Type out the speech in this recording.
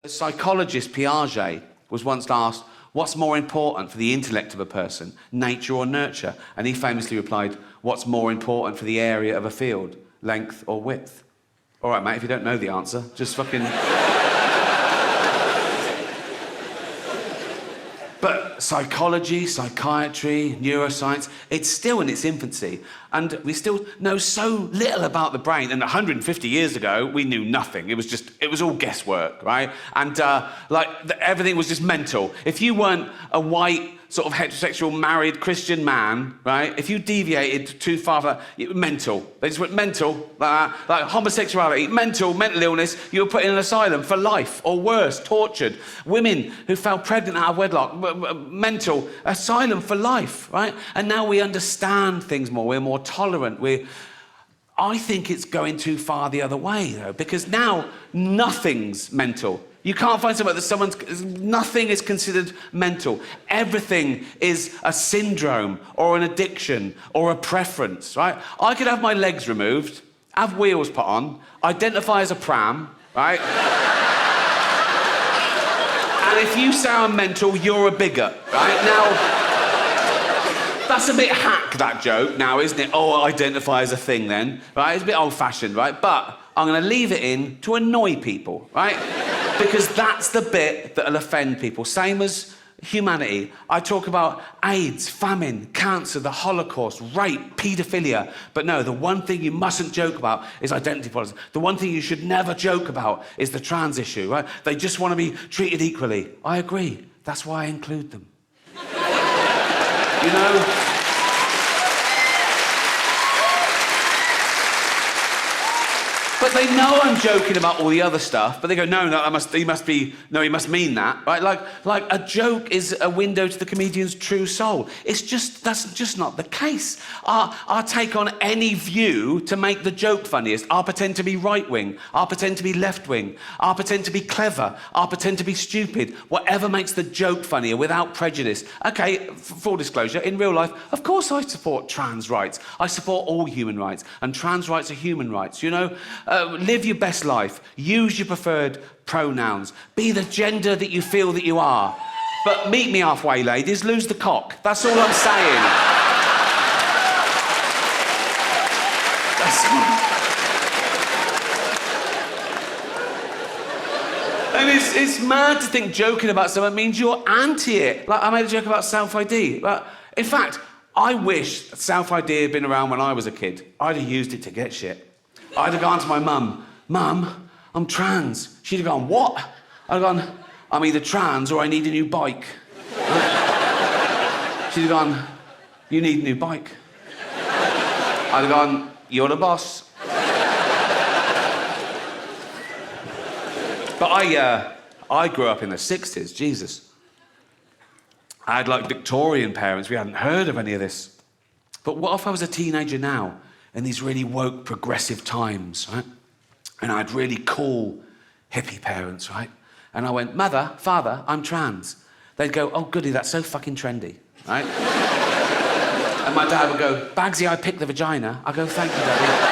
The psychologist Piaget was once asked, what's more important for the intellect of a person, nature or nurture? And he famously replied, what's more important for the area of a field, length or width? All right, mate, if you don't know the answer, just fucking... But psychology, psychiatry, neuroscience, it's still in its infancy. And we still know so little about the brain. And 150 years ago, we knew nothing. It was all guesswork, right? And everything was just mental. If you weren't a white, sort of heterosexual, married Christian man, right? If you deviated too far, mental. They just went mental, like that. Like homosexuality, mental illness, you were put in an asylum for life, or worse, tortured. Women who fell pregnant out of wedlock, mental, asylum for life, right? And now we understand things more, we're more tolerant, I think it's going too far the other way, though, because now nothing's mental. You can't find something that nothing is considered mental. Everything is a syndrome or an addiction or a preference, right? I could have my legs removed, have wheels put on, identify as a pram, right? And if you say I'm mental, you're a bigot, right? Now, that's a bit hack, that joke now, isn't it? Oh, identify as a thing then, right? It's a bit old-fashioned, right? But I'm going to leave it in to annoy people, right? Because that's the bit that'll offend people. Same as humanity. I talk about AIDS, famine, cancer, the Holocaust, rape, paedophilia. But no, the one thing you mustn't joke about is identity politics. The one thing you should never joke about is the trans issue, right? They just want to be treated equally. I agree. That's why I include them. You know? But they know I'm joking about all the other stuff, but they go, no, he must mean that, right? Like a joke is a window to the comedian's true soul. That's just not the case. I'll take on any view to make the joke funniest. I'll pretend to be right-wing. I'll pretend to be left-wing. I'll pretend to be clever. I'll pretend to be stupid. Whatever makes the joke funnier without prejudice. Okay, full disclosure, in real life, of course I support trans rights. I support all human rights, and trans rights are human rights, you know? Live your best life. Use your preferred pronouns. Be the gender that you feel that you are. But meet me halfway, ladies. Lose the cock. That's all I'm saying. And it's mad to think joking about something means you're anti it. Like, I made a joke about self-ID. But in fact, I wish self-ID had been around when I was a kid. I'd have used it to get shit. I'd have gone to my mum, Mum, I'm trans. She'd have gone, what? I'd have gone, I'm either trans or I need a new bike. Right? She'd have gone, you need a new bike. I'd have gone, you're the boss. But I grew up in the 60s, Jesus. I had like Victorian parents, we hadn't heard of any of this. But what if I was a teenager now? In these really woke, progressive times, right? And I had really cool, hippie parents, right? And I went, Mother, Father, I'm trans. They'd go, oh, goody, that's so fucking trendy, right? And my dad would go, Bagsy, I picked the vagina. I go, thank you, Daddy.